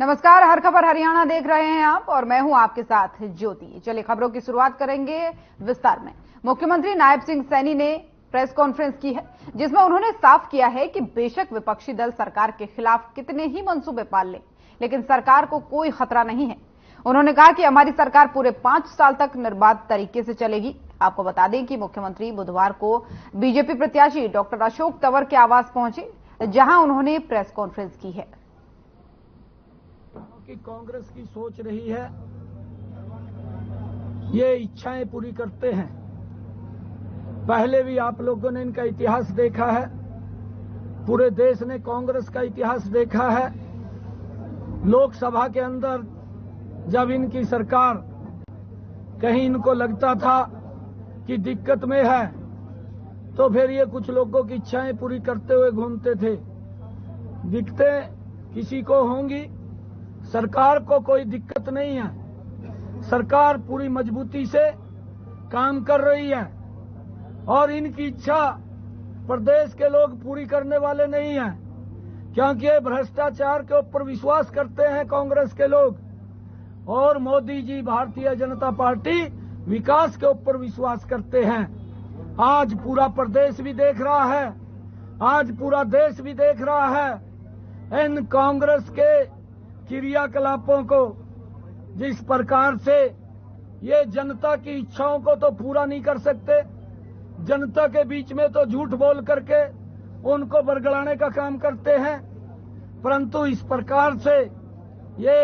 नमस्कार, हर खबर हरियाणा देख रहे हैं आप और मैं हूं आपके साथ ज्योति। चलिए खबरों की शुरुआत करेंगे विस्तार में। मुख्यमंत्री नायब सिंह सैनी ने प्रेस कॉन्फ्रेंस की है, जिसमें उन्होंने साफ किया है कि बेशक विपक्षी दल सरकार के खिलाफ कितने ही मंसूबे पाल ले, लेकिन सरकार को कोई खतरा नहीं है। उन्होंने कहा कि हमारी सरकार पूरे 5 साल तक निर्बाध तरीके से चलेगी। आपको बता दें कि मुख्यमंत्री बुधवार को बीजेपी प्रत्याशी डॉक्टर अशोक तंवर के आवास पहुंचे, जहां उन्होंने प्रेस कॉन्फ्रेंस की है। कि कांग्रेस की सोच रही है, ये इच्छाएं पूरी करते हैं। पहले भी आप लोगों ने इनका इतिहास देखा है, पूरे देश ने कांग्रेस का इतिहास देखा है। लोकसभा के अंदर जब इनकी सरकार, कहीं इनको लगता था कि दिक्कत में है, तो फिर ये कुछ लोगों की इच्छाएं पूरी करते हुए घूमते थे। दिक्कतें किसी को होंगी, सरकार को कोई दिक्कत नहीं है। सरकार पूरी मजबूती से काम कर रही है और इनकी इच्छा प्रदेश के लोग पूरी करने वाले नहीं हैं, क्योंकि ये भ्रष्टाचार के ऊपर विश्वास करते हैं कांग्रेस के लोग, और मोदी जी, भारतीय जनता पार्टी विकास के ऊपर विश्वास करते हैं। आज पूरा प्रदेश भी देख रहा है, आज पूरा देश भी देख रहा है इन कांग्रेस के क्रियाकलापों को, जिस प्रकार से ये जनता की इच्छाओं को तो पूरा नहीं कर सकते, जनता के बीच में तो झूठ बोल करके उनको बरगलाने का काम करते हैं, परंतु इस प्रकार से ये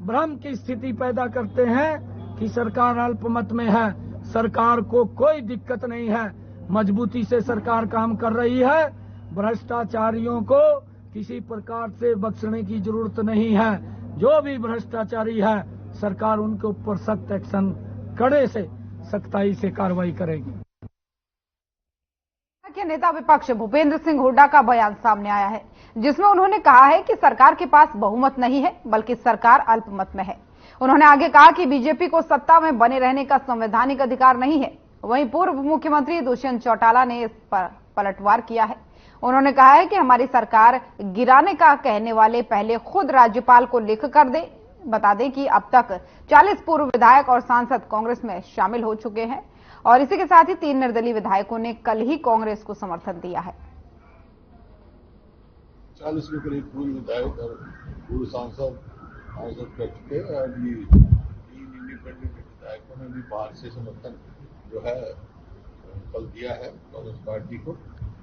भ्रम की स्थिति पैदा करते हैं कि सरकार अल्पमत में है। सरकार को कोई दिक्कत नहीं है, मजबूती से सरकार काम कर रही है। भ्रष्टाचारियों को किसी प्रकार से बख्शने की जरूरत नहीं है। जो भी भ्रष्टाचारी है, सरकार उनके ऊपर सख्त एक्शन, कड़े से सख्ताई से कार्रवाई करेगी। के नेता विपक्ष भूपेंद्र सिंह हुड्डा का बयान सामने आया है, जिसमें उन्होंने कहा है कि सरकार के पास बहुमत नहीं है, बल्कि सरकार अल्पमत में है। उन्होंने आगे कहा कि बीजेपी को सत्ता में बने रहने का संवैधानिक अधिकार नहीं है। वहीं पूर्व मुख्यमंत्री दुष्यंत चौटाला ने इस पर पलटवार किया है। उन्होंने कहा है कि हमारी सरकार गिराने का कहने वाले पहले खुद राज्यपाल को लिख कर दे। बता दें कि अब तक 40 पूर्व विधायक और सांसद कांग्रेस में शामिल हो चुके हैं और इसी के साथ ही 3 निर्दलीय विधायकों ने कल ही कांग्रेस को समर्थन दिया है। 40 के करीब पूर्व विधायक और पूर्व सांसद कर चुके हैं और ये 3 इंडिपेंडेंट विधायकों ने भी बाहर से समर्थन जो है कल दिया है कांग्रेस पार्टी को।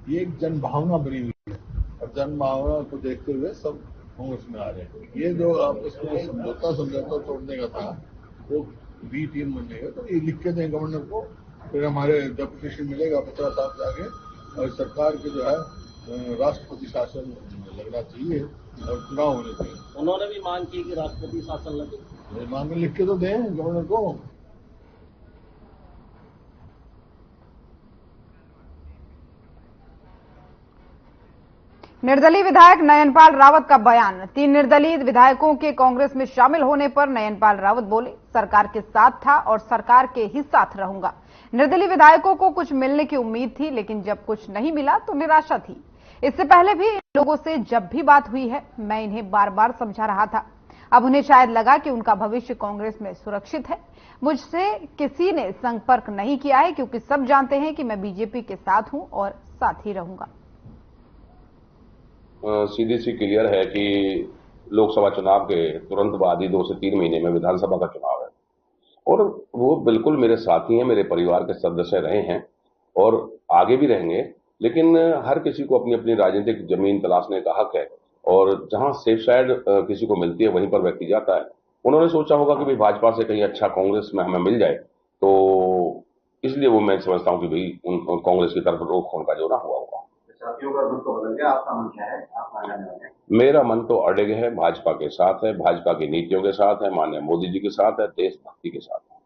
ये एक जनभावना बनी हुई है और जनभावना को देखते हुए सब कांग्रेस में आ रहे हैं। ये जो आपस में समझौता तोड़ने का था, वो बी टीम बनने का, तो ये लिख के दें गवर्नर को, फिर हमारे डेपुटेशन मिलेगा 50 साल जाके, और सरकार के जो है राष्ट्रपति शासन लगना चाहिए और चुनाव होने चाहिए। उन्होंने भी मांग की कि राष्ट्रपति शासन लगे। मांग लिख के तो दें गवर्नर को। निर्दलीय विधायक नयनपाल रावत का बयान। 3 निर्दलीय विधायकों के कांग्रेस में शामिल होने पर नयनपाल रावत बोले, सरकार के साथ था और सरकार के ही साथ रहूंगा। निर्दलीय विधायकों को कुछ मिलने की उम्मीद थी, लेकिन जब कुछ नहीं मिला तो निराशा थी। इससे पहले भी लोगों से जब भी बात हुई है, मैं इन्हें बार बार समझा रहा था। अब उन्हें शायद लगा कि उनका भविष्य कांग्रेस में सुरक्षित है। मुझसे किसी ने संपर्क नहीं किया है, क्योंकि सब जानते हैं कि मैं बीजेपी के साथ हूं और साथ ही रहूंगा। सीधी सी क्लियर है कि लोकसभा चुनाव के तुरंत बाद ही 2 से 3 महीने में विधानसभा का चुनाव है और वो बिल्कुल मेरे साथी हैं, मेरे परिवार के सदस्य रहे हैं और आगे भी रहेंगे। लेकिन हर किसी को अपनी अपनी राजनीतिक जमीन तलाशने का हक है और जहां सेफ साइड किसी को मिलती है वहीं पर व्यक्ति जाता है। उन्होंने सोचा होगा कि भाई भाजपा से कहीं अच्छा कांग्रेस में हमें मिल जाए, तो इसलिए वो मैं समझता हूं कि भाई कांग्रेस की तरफ रुख उनका जो ना हुआ होगा। साथियों का रुख तो बदल गया, आपका मन क्या है? आप कहां जाने वाले हैं? मेरा मन तो अड़िग है, भाजपा के साथ है, भाजपा की नीतियों के साथ है, माननीय मोदी जी के साथ है, देशभक्ति के साथ है।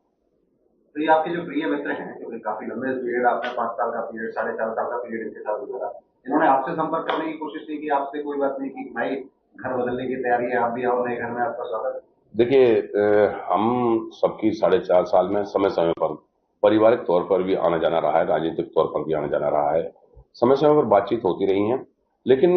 तो ये आपके जो प्रिय मित्र हैं, क्योंकि काफी लंबे पीरियड, आपने 5 साल का पीरियड, 4.5 साल का पीरियड इनके साथ गुजारा, इन्होंने आपसे संपर्क करने की कोशिश नहीं की? आपसे कोई बात नहीं की भाई घर बदलने की तैयारी है, आप भी आओ नए घर में, आपका स्वागत? देखिए, हम सबकी 4.5 साल में समय समय पर पारिवारिक तौर पर भी आना जाना रहा है, राजनीतिक तौर पर भी आना जाना रहा है, समय समय पर बातचीत होती रही है लेकिन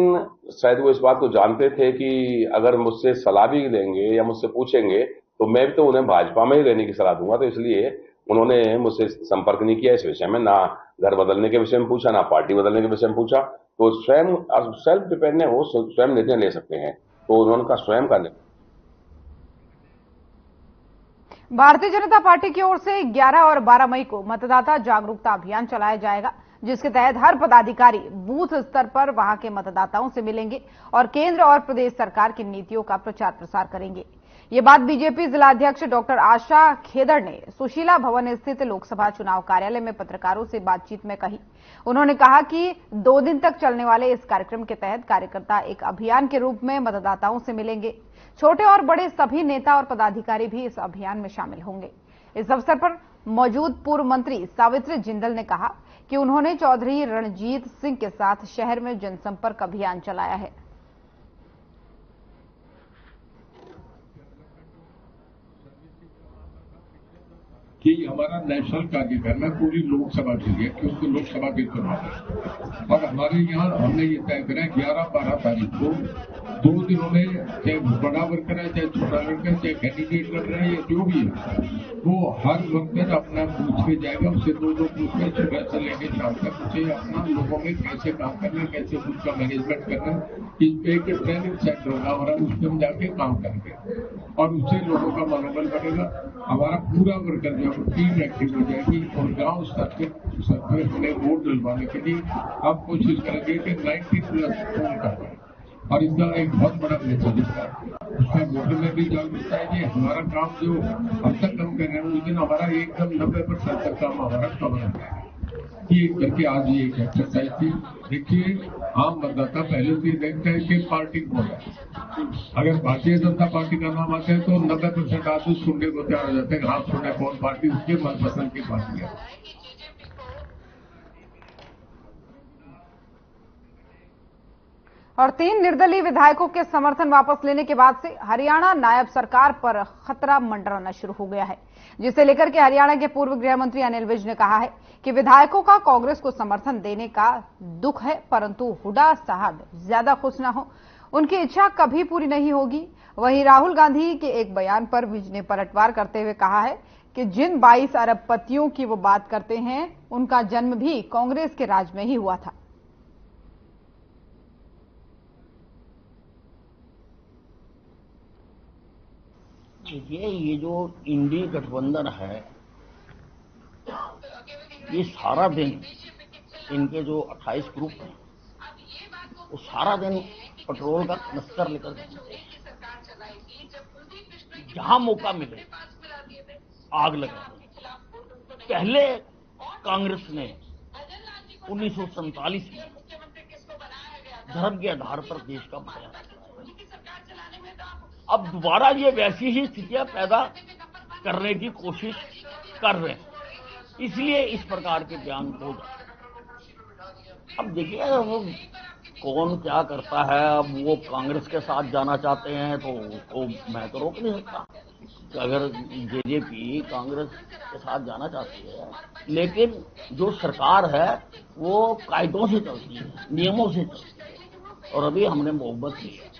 शायद वो इस बात को जानते थे कि अगर मुझसे सलाह भी लेंगे या मुझसे पूछेंगे तो मैं भी तो उन्हें भाजपा में ही रहने की सलाह दूंगा, तो इसलिए उन्होंने मुझसे संपर्क नहीं किया इस विषय में, ना घर बदलने के विषय में पूछा, ना पार्टी बदलने के विषय में पूछा। तो स्वयं सेल्फ डिपेंडेंट है, वो स्वयं निर्णय ले सकते हैं, तो उन्होंने कहा स्वयं का निर्णय। भारतीय जनता पार्टी की ओर से 11 और 12 मई को मतदाता जागरूकता अभियान चलाया जाएगा, जिसके तहत हर पदाधिकारी बूथ स्तर पर वहां के मतदाताओं से मिलेंगे और केंद्र और प्रदेश सरकार की नीतियों का प्रचार प्रसार करेंगे। ये बात बीजेपी जिलाध्यक्ष डॉक्टर आशा खेदड़ ने सुशीला भवन स्थित लोकसभा चुनाव कार्यालय में पत्रकारों से बातचीत में कही। उन्होंने कहा कि 2 दिन तक चलने वाले इस कार्यक्रम के तहत कार्यकर्ता एक अभियान के रूप में मतदाताओं से मिलेंगे। छोटे और बड़े सभी नेता और पदाधिकारी भी इस अभियान में शामिल होंगे। इस अवसर पर मौजूद पूर्व मंत्री सावित्री जिंदल ने कहा कि उन्होंने चौधरी रणजीत सिंह के साथ शहर में जनसंपर्क अभियान चलाया है। कि हमारा नेशनल कार्यक्रम है पूरी लोकसभा के लिए, क्योंकि लोकसभा के चुनाव है और हमारे यहाँ हमने ये तय करा 11-12 तारीख को 2 दिनों में, चाहे बड़ा वर्कर है, चाहे छोटा वर्कर, चाहे कैंडिडेट कर रहे हैं या जो भी है, वो हर वर्कर अपना पूछ के जाएगा, उससे 2 पूछ के सुबह से लेकर शाम तक उसे अपना लोगों में कैसे काम करना है, कैसे बूथ का मैनेजमेंट करना है, इस पे एक ट्रेनिंग सेंटर होगा हमारा, उसमें हम जाके काम करेंगे और उससे लोगों का मनोबल बढ़ेगा। हमारा पूरा वर्कर जो टीम एक्टिव हो जाएगी और गांव स्तर पे हमें वोट डलवाने के लिए हम कोशिश करेंगे कि 90+ फोन कर पाए और इसका एक बहुत बड़ा मैसेज है। उसका वोटर में भी जागरूकता है कि हमारा काम जो अब तक हम कर रहे हैं उस दिन हमारा एकदम 90% तक काम हमारा कवर हो जाएगा। ये करके आज ये एक एक्सरसाइज थी। देखिए, आम मतदाता पहले से देखता है कि पार्टी कौन है। अगर भारतीय जनता पार्टी का नाम आता है तो 90% आदमी सुनने को तैयार हो जाते हैं, हाँ सुने कौन पार्टी, उसके मनपसंद की पार्टी है। और 3 निर्दलीय विधायकों के समर्थन वापस लेने के बाद से हरियाणा नायब सरकार पर खतरा मंडराना शुरू हो गया है, जिसे लेकर के हरियाणा के पूर्व गृह मंत्री अनिल विज ने कहा है कि विधायकों का कांग्रेस को समर्थन देने का दुख है, परंतु हुड्डा साहब ज्यादा खुश ना हो, उनकी इच्छा कभी पूरी नहीं होगी। वहीं राहुल गांधी के एक बयान पर विज ने पलटवार करते हुए कहा है कि जिन 22 अरबपतियों की वो बात करते हैं, उनका जन्म भी कांग्रेस के राज में ही हुआ था। देखिए, ये जो इंडी गठबंधन है, ये सारा दिन इनके जो 28 ग्रुप हैं, वो सारा दिन पेट्रोल का कनस्तर लेकर जहां मौका मिले आग लगा। पहले कांग्रेस ने 1947 में धर्म के आधार पर देश का बचाया, अब दोबारा ये वैसी ही स्थितियां पैदा करने की कोशिश कर रहे हैं, इसलिए इस प्रकार के बयान हो जाते। अब देखिए, वो कौन क्या करता है, अब वो कांग्रेस के साथ जाना चाहते हैं तो उसको मैं तो रोक नहीं सकता। अगर जेजेपी कांग्रेस के साथ जाना चाहती है, लेकिन जो सरकार है वो कायदों से चलती है, नियमों से चलती है, और अभी हमने मोहब्बत की है।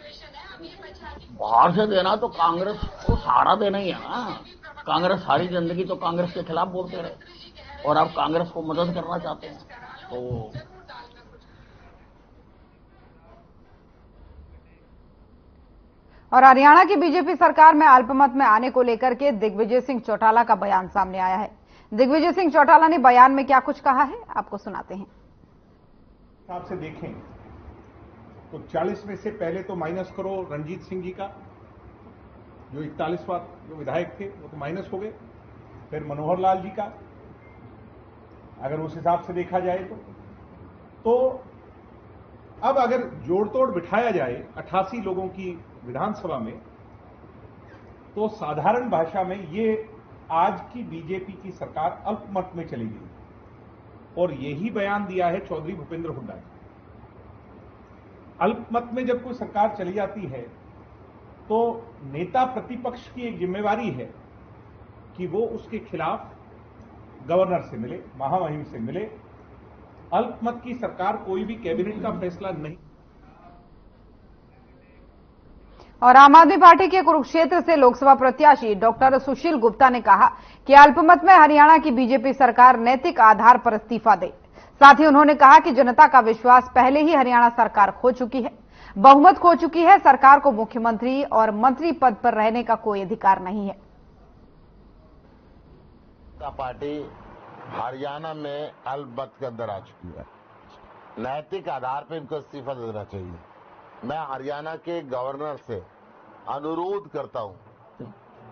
बाहर से देना तो कांग्रेस को सहारा देना ही है ना। कांग्रेस सारी जिंदगी तो कांग्रेस के खिलाफ बोलते रहे और अब कांग्रेस को मदद करना चाहते हैं, तो और हरियाणा की बीजेपी सरकार में अल्पमत में आने को लेकर के दिग्विजय सिंह चौटाला का बयान सामने आया है। दिग्विजय सिंह चौटाला ने बयान में क्या कुछ कहा है, आपको सुनाते हैं। हिसाब से देखें तो 40 में से पहले तो माइनस करो रणजीत सिंह जी का, जो 41वां जो विधायक थे वो तो माइनस हो गए, फिर मनोहर लाल जी का, अगर उस हिसाब से देखा जाए तो अब अगर जोड़ तोड़ बिठाया जाए 88 लोगों की विधानसभा में, तो साधारण भाषा में ये आज की बीजेपी की सरकार अल्पमत में चली गई और यही बयान दिया है चौधरी भूपेंद्र हुड्डा ने। अल्पमत में जब कोई सरकार चली जाती है तो नेता प्रतिपक्ष की एक जिम्मेवारी है कि वो उसके खिलाफ गवर्नर से मिले, महामहिम से मिले। अल्पमत की सरकार कोई भी कैबिनेट का फैसला नहीं, और आम आदमी पार्टी के कुरुक्षेत्र से लोकसभा प्रत्याशी डॉक्टर सुशील गुप्ता ने कहा कि अल्पमत में हरियाणा की बीजेपी सरकार नैतिक आधार पर इस्तीफा दे। साथ ही उन्होंने कहा कि जनता का विश्वास पहले ही हरियाणा सरकार खो चुकी है, बहुमत खो चुकी है। सरकार को मुख्यमंत्री और मंत्री पद पर रहने का कोई अधिकार नहीं है। पार्टी हरियाणा में अल्पमत के अंदर आ चुकी है। नैतिक आधार पर इनको इस्तीफा देना चाहिए। मैं हरियाणा के गवर्नर से अनुरोध करता हूं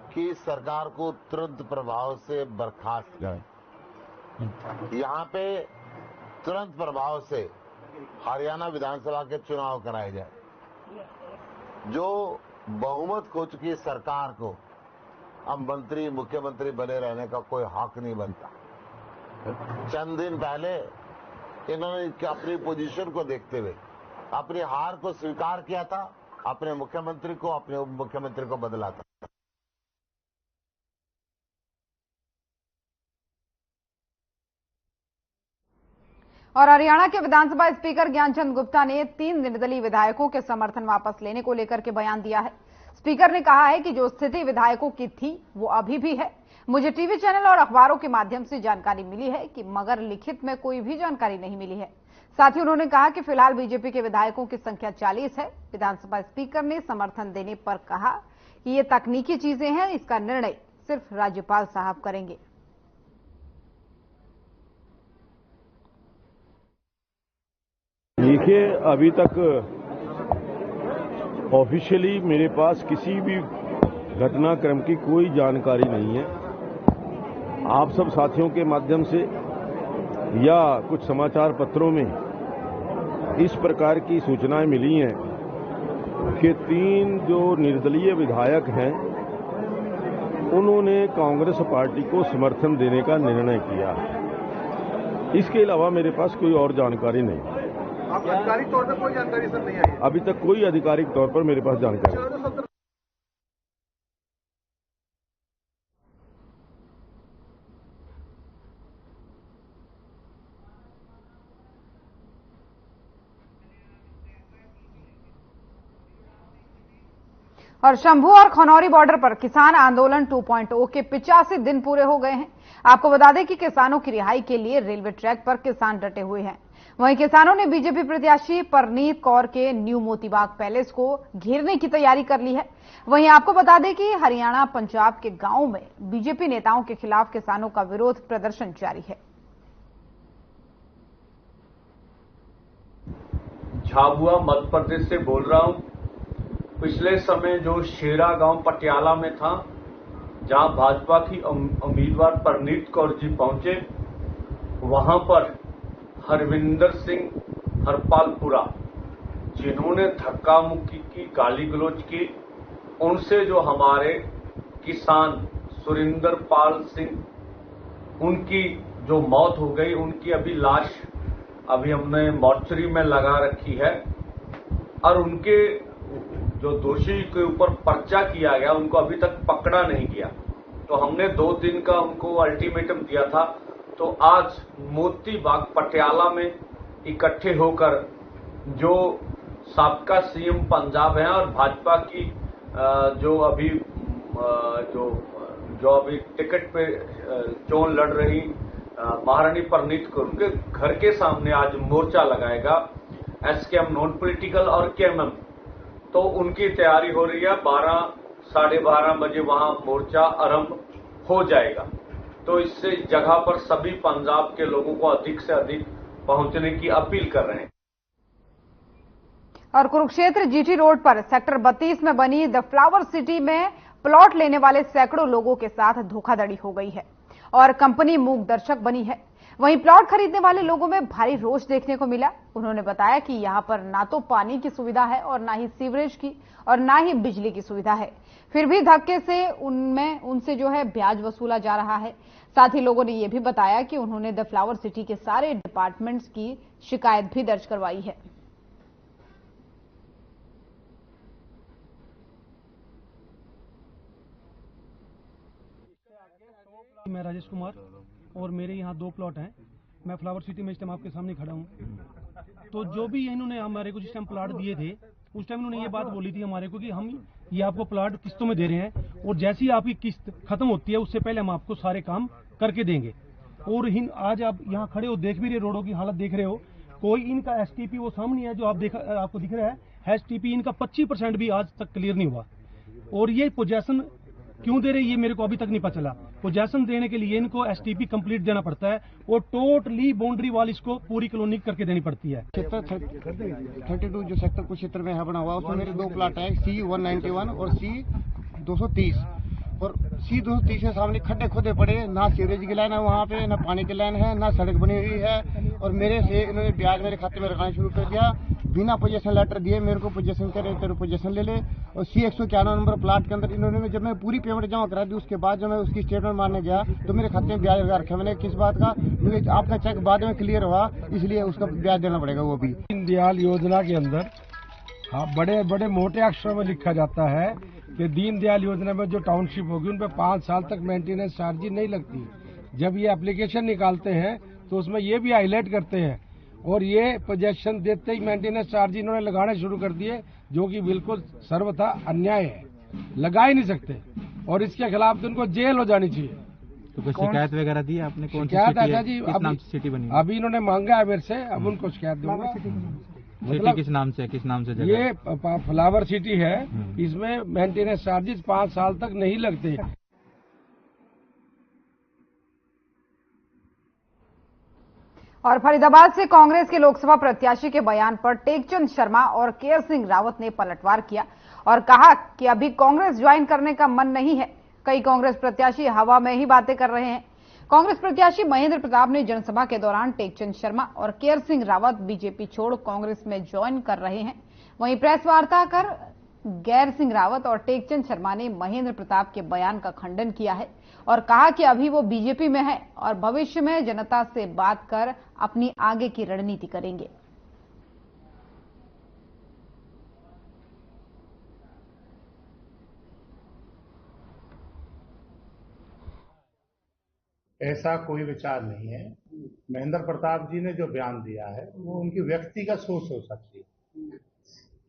कि सरकार को तुरंत प्रभाव से बर्खास्त करें। यहां पे तुरंत प्रभाव से हरियाणा विधानसभा के चुनाव कराए जाए। जो बहुमत खो चुकी सरकार को अब मंत्री मुख्यमंत्री बने रहने का कोई हक नहीं बनता। चंद दिन पहले इन्होंने अपनी पोजीशन को देखते हुए अपनी हार को स्वीकार किया था, अपने मुख्यमंत्री को अपने उप मुख्यमंत्री को बदला था। और हरियाणा के विधानसभा स्पीकर ज्ञानचंद गुप्ता ने 3 निर्दलीय विधायकों के समर्थन वापस लेने को लेकर के बयान दिया है। स्पीकर ने कहा है कि जो स्थिति विधायकों की थी वो अभी भी है। मुझे टीवी चैनल और अखबारों के माध्यम से जानकारी मिली है कि मगर लिखित में कोई भी जानकारी नहीं मिली है। साथ ही उन्होंने कहा कि फिलहाल बीजेपी के विधायकों की संख्या 40 है। विधानसभा स्पीकर ने समर्थन देने पर कहा कि ये तकनीकी चीजें हैं, इसका निर्णय सिर्फ राज्यपाल साहब करेंगे। देखिए, अभी तक ऑफिशियली मेरे पास किसी भी घटनाक्रम की कोई जानकारी नहीं है। आप सब साथियों के माध्यम से या कुछ समाचार पत्रों में इस प्रकार की सूचनाएं मिली हैं कि 3 जो निर्दलीय विधायक हैं उन्होंने कांग्रेस पार्टी को समर्थन देने का निर्णय किया। इसके अलावा मेरे पास कोई और जानकारी नहीं। आप आधिकारिक तौर पर कोई जानकारी सर नहीं आई है? अभी तक कोई आधिकारिक तौर पर मेरे पास जानकारी नहीं। और शंभू और खनौरी बॉर्डर पर किसान आंदोलन 2.0 के 85 दिन पूरे हो गए हैं। आपको बता दें कि किसानों की रिहाई के लिए रेलवे ट्रैक पर किसान डटे हुए हैं। वहीं किसानों ने बीजेपी प्रत्याशी परनीत कौर के न्यू मोतीबाग पैलेस को घेरने की तैयारी कर ली है। वहीं आपको बता दें कि हरियाणा पंजाब के गांवों में बीजेपी नेताओं के खिलाफ किसानों का विरोध प्रदर्शन जारी है। झाबुआ मध्य प्रदेश से बोल रहा हूं। पिछले समय जो शेरा गांव पटियाला में था, जहां भाजपा की उम्मीदवार परनीत कौर जी पहुंचे, वहां पर हरविंदर सिंह हरपालपुरा, जिन्होंने धक्का मुक्की की, गाली गलौज की, उनसे जो हमारे किसान सुरिंदर पाल सिंह, उनकी जो मौत हो गई, उनकी अभी लाश अभी हमने मॉर्चरी में लगा रखी है। और उनके जो दोषी के ऊपर पर्चा किया गया, उनको अभी तक पकड़ा नहीं गया। तो हमने 2 दिन का उनको अल्टीमेटम दिया था। तो आज मोतीबाग पटियाला में इकट्ठे होकर जो साबका सीएम पंजाब हैं और भाजपा की जो अभी टिकट पे चोन लड़ रही महारानी परनीत कौर, उनके घर के सामने आज मोर्चा लगाएगा एसकेएम नॉन पॉलिटिकल और केएमएम। तो उनकी तैयारी हो रही है। 12 साढ़े 12 बजे वहां मोर्चा आरंभ हो जाएगा। तो इससे जगह पर सभी पंजाब के लोगों को अधिक से अधिक पहुंचने की अपील कर रहे हैं। और कुरुक्षेत्र जीटी रोड पर सेक्टर 32 में बनी द फ्लावर सिटी में प्लॉट लेने वाले सैकड़ों लोगों के साथ धोखाधड़ी हो गई है और कंपनी मूक दर्शक बनी है। वहीं प्लॉट खरीदने वाले लोगों में भारी रोष देखने को मिला। उन्होंने बताया कि यहां पर ना तो पानी की सुविधा है और ना ही सीवरेज की और ना ही बिजली की सुविधा है, फिर भी धक्के से उनसे जो है ब्याज वसूला जा रहा है। साथ ही लोगों ने यह भी बताया कि उन्होंने द फ्लावर सिटी के सारे डिपार्टमेंट्स की शिकायत भी दर्ज करवाई है। मैं राजेश कुमार और मेरे यहाँ 2 प्लॉट हैं। मैं फ्लावर सिटी में इस टाइम आपके सामने खड़ा हूँ। तो जो भी इन्होंने हमारे को जिस टाइम प्लॉट दिए थे, उस टाइम उन्होंने ये बात बोली थी हमारे को कि हम ये आपको प्लाट किस्तों में दे रहे हैं और जैसी आपकी किस्त खत्म होती है उससे पहले हम आपको सारे काम करके देंगे। और आज आप यहाँ खड़े हो, देख भी रहे, रोडों की हालत देख रहे हो, कोई इनका एसटीपी वो सामने है जो आपको दिख रहा है, एसटीपी इनका 25% भी आज तक क्लियर नहीं हुआ। और ये पोजेशन क्यों दे रहे ये मेरे को अभी तक नहीं पता चला। पोजेशन देने के लिए इनको एसटीपी कंप्लीट देना पड़ता है और टोटली बाउंड्री वाल इसको पूरी कॉलोनी करके देनी पड़ती है। क्षेत्र 32 जो सेक्टर कुछ क्षेत्र में है बना हुआ, उसमें मेरे 2 प्लाट है, C191 और C230। और C230 के सामने खड्डे खोदे पड़े, ना सीवरेज की लाइन है वहाँ पे, ना पानी की लाइन है, ना सड़क बनी हुई है। और मेरे से इन्होंने ब्याज मेरे खाते में लगाना शुरू कर दिया, बिना पोजीशन लेटर दिए मेरे को पोजीशन करे, तेरे पोजीशन ले ले। और C191 नंबर प्लाट के अंदर इन्होंने जब मैं पूरी पेमेंट जमा करा दी, उसके बाद जब मैं उसकी स्टेटमेंट मारने गया तो मेरे खाते में ब्याज लगा रखा। मैंने किस बात का, मुझे आपका चेक बाद में क्लियर हुआ, इसलिए उसका ब्याज देना पड़ेगा। वो भी दीनदयाल योजना के अंदर बड़े बड़े मोटे अक्षरों में लिखा जाता है कि दीनदयाल योजना में जो टाउनशिप होगी उन पर 5 साल तक मेंटेनेंस चार्ज नहीं लगती। जब ये एप्लीकेशन निकालते हैं तो उसमें ये भी हाईलाइट करते हैं, और ये पोजेशन देते ही मेंटेनेंस चार्ज इन्होंने लगाने शुरू कर दिए, जो कि बिल्कुल सर्वथा अन्याय है, लगा ही नहीं सकते। और इसके खिलाफ तो उनको जेल हो जानी चाहिए। तो कोई शिकायत वगैरह दी है आपने? कौन सी सिटी बनी? अभी इन्होंने मांगा है मेरे से, अब उनको शिकायत दूंगा। मतलब किस नाम से जगह? ये फ्लावर सिटी है, इसमें मेंटेनेंस चार्जेस 5 साल तक नहीं लगते। और फरीदाबाद से कांग्रेस के लोकसभा प्रत्याशी के बयान पर टेकचंद शर्मा और केयर सिंह रावत ने पलटवार किया और कहा कि अभी कांग्रेस ज्वाइन करने का मन नहीं है। कई कांग्रेस प्रत्याशी हवा में ही बातें कर रहे हैं। कांग्रेस प्रत्याशी महेंद्र प्रताप ने जनसभा के दौरान टेकचंद शर्मा और केयर सिंह रावत बीजेपी छोड़ कांग्रेस में ज्वाइन कर रहे हैं। वहीं प्रेस वार्ता कर गैर सिंह रावत और टेकचंद शर्मा ने महेंद्र प्रताप के बयान का खंडन किया है और कहा कि अभी वो बीजेपी में है और भविष्य में जनता से बात कर अपनी आगे की रणनीति करेंगे। ऐसा कोई विचार नहीं है। महेंद्र प्रताप जी ने जो बयान दिया है वो उनकी व्यक्तिगत सोच हो सकती है।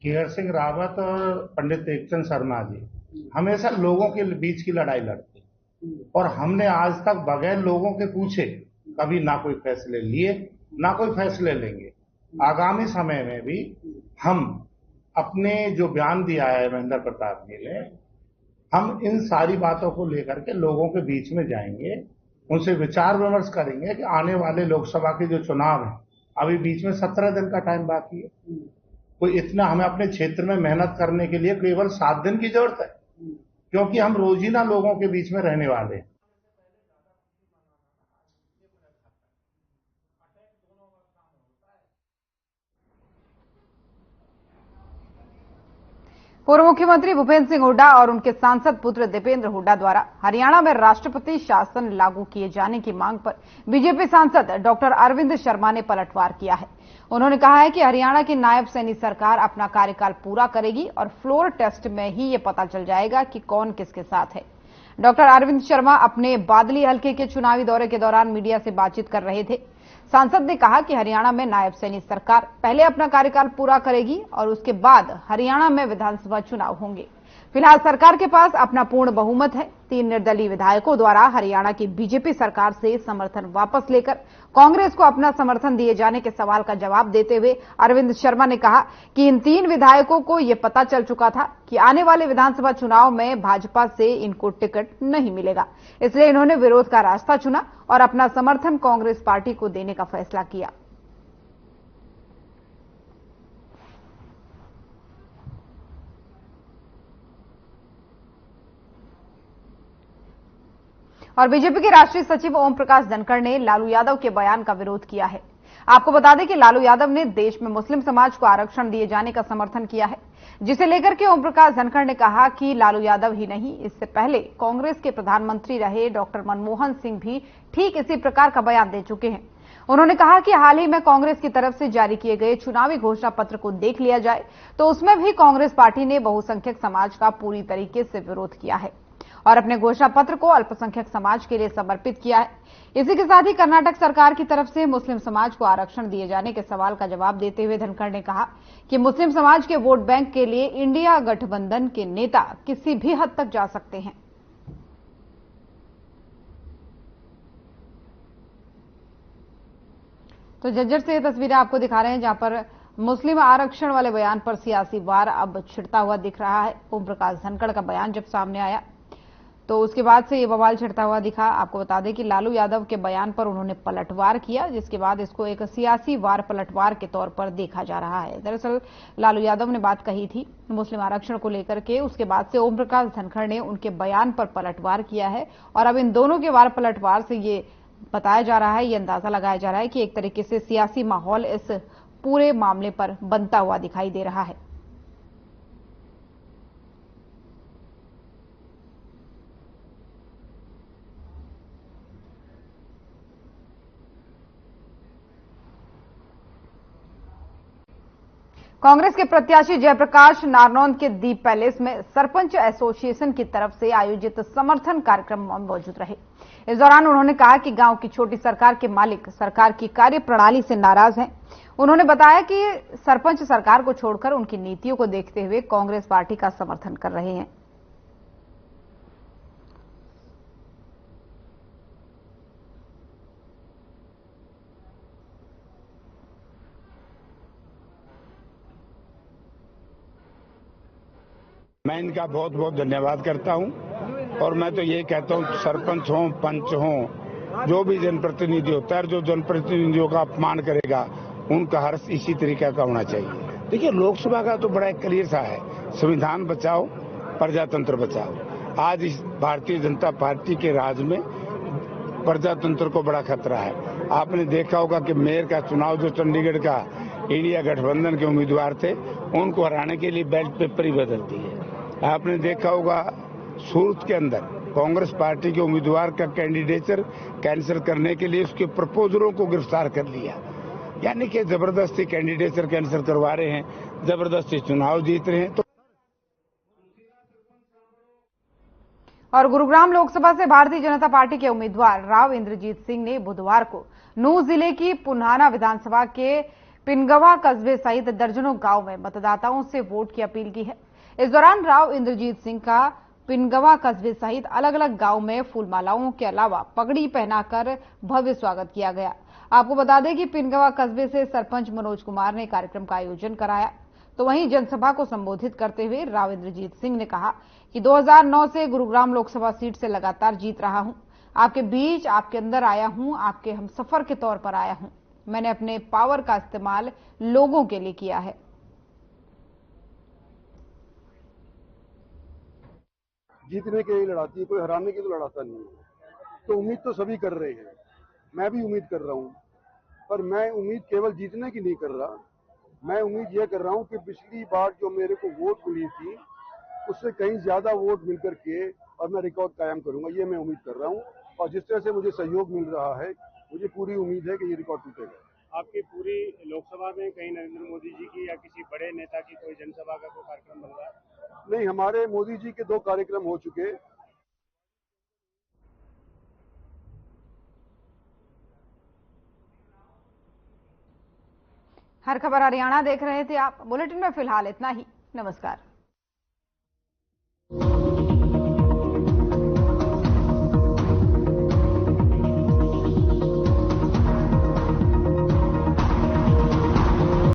केयर सिंह रावत और पंडित टेकचंद शर्मा जी हमेशा लोगों के बीच की लड़ाई लड़ते हैं और हमने आज तक बगैर लोगों के पूछे कभी ना कोई फैसले लिए ना कोई फैसले लेंगे। आगामी समय में भी हम अपने जो बयान दिया है महेंद्र प्रताप जी ने, हम इन सारी बातों को लेकर के लोगों के बीच में जाएंगे, उनसे विचार विमर्श करेंगे कि आने वाले लोकसभा के जो चुनाव है, अभी बीच में 17 दिन का टाइम बाकी है। कोई इतना हमें अपने क्षेत्र में मेहनत करने के लिए केवल 7 दिन की जरूरत है, क्योंकि हम रोजीना लोगों के बीच में रहने वाले हैं। पूर्व मुख्यमंत्री भूपेंद्र सिंह हुड्डा और उनके सांसद पुत्र दीपेंद्र हुड्डा द्वारा हरियाणा में राष्ट्रपति शासन लागू किए जाने की मांग पर बीजेपी सांसद डॉक्टर अरविंद शर्मा ने पलटवार किया है। उन्होंने कहा है कि हरियाणा की नायब सैनी सरकार अपना कार्यकाल पूरा करेगी और फ्लोर टेस्ट में ही ये पता चल जाएगा कि कौन किसके साथ है। डॉक्टर अरविंद शर्मा अपने बादली हल्के के चुनावी दौरे के दौरान मीडिया से बातचीत कर रहे थे। सांसद ने कहा कि हरियाणा में नायब सैनी सरकार पहले अपना कार्यकाल पूरा करेगी और उसके बाद हरियाणा में विधानसभा चुनाव होंगे। फिलहाल सरकार के पास अपना पूर्ण बहुमत है। 3 निर्दलीय विधायकों द्वारा हरियाणा की बीजेपी सरकार से समर्थन वापस लेकर कांग्रेस को अपना समर्थन दिए जाने के सवाल का जवाब देते हुए अरविंद शर्मा ने कहा कि इन 3 विधायकों को यह पता चल चुका था कि आने वाले विधानसभा चुनाव में भाजपा से इनको टिकट नहीं मिलेगा, इसलिए इन्होंने विरोध का रास्ता चुना और अपना समर्थन कांग्रेस पार्टी को देने का फैसला किया। और बीजेपी के राष्ट्रीय सचिव ओम प्रकाश धनखड़ ने लालू यादव के बयान का विरोध किया है। आपको बता दें कि लालू यादव ने देश में मुस्लिम समाज को आरक्षण दिए जाने का समर्थन किया है, जिसे लेकर के ओम प्रकाश धनखड़ ने कहा कि लालू यादव ही नहीं, इससे पहले कांग्रेस के प्रधानमंत्री रहे डॉक्टर मनमोहन सिंह भी ठीक इसी प्रकार का बयान दे चुके हैं। उन्होंने कहा कि हाल ही में कांग्रेस की तरफ से जारी किए गए चुनावी घोषणा पत्र को देख लिया जाए तो उसमें भी कांग्रेस पार्टी ने बहुसंख्यक समाज का पूरी तरीके से विरोध किया है और अपने घोषणा पत्र को अल्पसंख्यक समाज के लिए समर्पित किया है। इसी के साथ ही कर्नाटक सरकार की तरफ से मुस्लिम समाज को आरक्षण दिए जाने के सवाल का जवाब देते हुए धनखड़ ने कहा कि मुस्लिम समाज के वोट बैंक के लिए इंडिया गठबंधन के नेता किसी भी हद तक जा सकते हैं। तो झज्जर से तस्वीरें आपको दिखा रहे हैं, जहां पर मुस्लिम आरक्षण वाले बयान पर सियासी वार अब छिड़ता हुआ दिख रहा है। ओम प्रकाश धनखड़ का बयान जब सामने आया तो उसके बाद से ये बवाल छिड़ता हुआ दिखा। आपको बता दें कि लालू यादव के बयान पर उन्होंने पलटवार किया, जिसके बाद इसको एक सियासी वार पलटवार के तौर पर देखा जा रहा है। दरअसल लालू यादव ने बात कही थी मुस्लिम आरक्षण को लेकर के, उसके बाद से ओम प्रकाश धनखड़ ने उनके बयान पर पलटवार किया है और अब इन दोनों के वार पलटवार से ये बताया जा रहा है, ये अंदाजा लगाया जा रहा है कि एक तरीके से सियासी माहौल इस पूरे मामले पर बनता हुआ दिखाई दे रहा है। कांग्रेस के प्रत्याशी जयप्रकाश नारनौंद के दीप पैलेस में सरपंच एसोसिएशन की तरफ से आयोजित समर्थन कार्यक्रम में मौजूद रहे। इस दौरान उन्होंने कहा कि गांव की छोटी सरकार के मालिक सरकार की कार्यप्रणाली से नाराज हैं। उन्होंने बताया कि सरपंच सरकार को छोड़कर उनकी नीतियों को देखते हुए कांग्रेस पार्टी का समर्थन कर रहे हैं। मैं इनका बहुत बहुत धन्यवाद करता हूं और मैं तो ये कहता हूं सरपंच हो, पंच हो, जो भी जनप्रतिनिधि होता है, जो जनप्रतिनिधियों का अपमान करेगा उनका हर्ष इसी तरीके का होना चाहिए। देखिए, लोकसभा का तो बड़ा क्लियर सा है, संविधान बचाओ प्रजातंत्र बचाओ। आज इस भारतीय जनता पार्टी के राज में प्रजातंत्र को बड़ा खतरा है। आपने देखा होगा कि मेयर का चुनाव जो चंडीगढ़ का इंडिया गठबंधन के उम्मीदवार थे, उनको हराने के लिए बैलेट पेपर ही बदल दिए। आपने देखा होगा सूरत के अंदर कांग्रेस पार्टी के उम्मीदवार का कैंडिडेचर कैंसिल करने के लिए उसके प्रपोजलों को गिरफ्तार कर लिया। यानी कि जबरदस्ती कैंडिडेचर कैंसिल करवा रहे हैं, जबरदस्ती चुनाव जीत रहे हैं। तो और गुरुग्राम लोकसभा से भारतीय जनता पार्टी के उम्मीदवार राव इंद्रजीत सिंह ने बुधवार को नूंह जिले की पुन्हाना विधानसभा के पिनगवा कस्बे सहित दर्जनों गांव में मतदाताओं से वोट की अपील की है। इस दौरान राव इंद्रजीत सिंह का पिनगवा कस्बे सहित अलग अलग गांव में फूलमालाओं के अलावा पगड़ी पहनाकर भव्य स्वागत किया गया। आपको बता दें कि पिनगवा कस्बे से सरपंच मनोज कुमार ने कार्यक्रम का आयोजन कराया। तो वहीं जनसभा को संबोधित करते हुए राव इंद्रजीत सिंह ने कहा कि 2009 से गुरुग्राम लोकसभा सीट से लगातार जीत रहा हूं। आपके बीच, आपके अंदर आया हूं, आपके हमसफर के तौर पर आया हूं। मैंने अपने पावर का इस्तेमाल लोगों के लिए किया है। जीतने के लिए लड़ाती है, कोई हराने के लिए लड़ाता नहीं है। तो उम्मीद तो सभी कर रहे हैं, मैं भी उम्मीद कर रहा हूं, पर मैं उम्मीद केवल जीतने की नहीं कर रहा। मैं उम्मीद यह कर रहा हूं कि पिछली बार जो मेरे को वोट मिली थी उससे कहीं ज्यादा वोट मिलकर के और मैं रिकॉर्ड कायम करूंगा, ये मैं उम्मीद कर रहा हूं। और जिस तरह से मुझे सहयोग मिल रहा है, मुझे पूरी उम्मीद है कि ये रिकॉर्ड टूटेगा। आपकी पूरी लोकसभा में कहीं नरेंद्र मोदी जी की या किसी बड़े नेता की कोई जनसभा का कोई कार्यक्रम बन रहा है? नहीं, हमारे मोदी जी के 2 कार्यक्रम हो चुके। हर खबर हरियाणा देख रहे थे आप। बुलेटिन में फिलहाल इतना ही। नमस्कार।